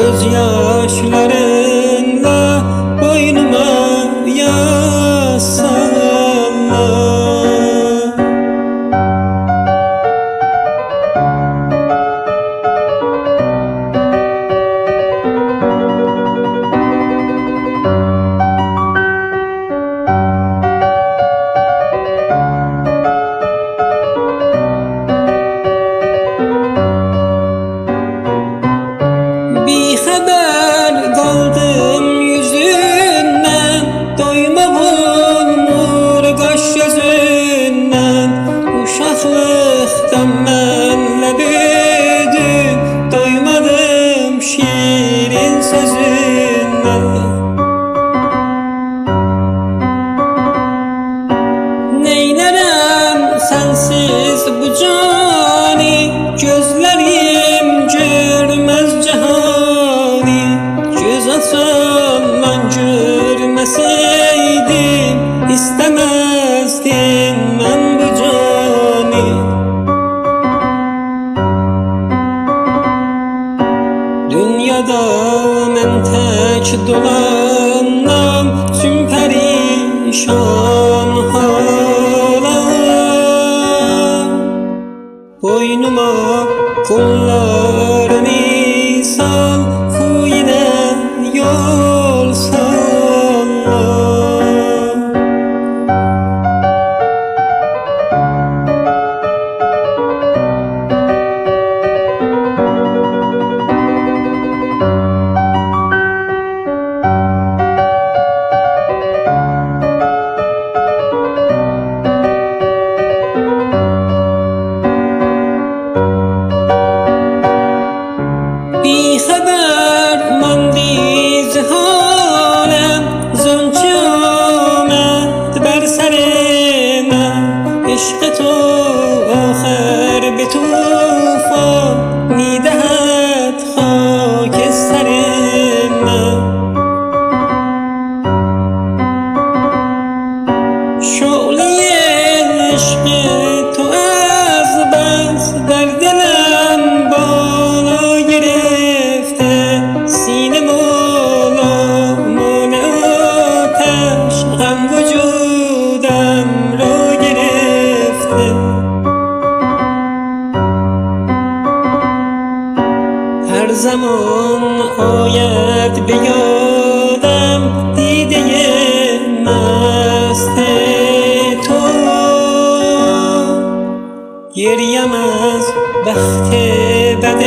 gözyaşlarınla boynuma yazsana. Bir haber kaldım yüzünden, doyma bulmur kaş gözünden. Uşaklıktan benle büyüdün, doymadım şirin sözünden. Neylerem sensiz bu cani, gözlerim görmez cihani. Göz açandan görmeseydim, istemezdim ben bu cani. Dünyada men tek dolanam, tüm perişan halam. Boynuma kollarını sal, kuyuna yol salla. Bir haber mandi halem, zonçe آمد بر سر من. عشق تو آخر به طوفان میدهد خاکستر من. شعله عشق تو از بس در دلم بالا گرفته، سینه مولا مول آتش غم وجودم را گرفته. هر زمان آید به یادم دیده مست تو، گریم از بخت بد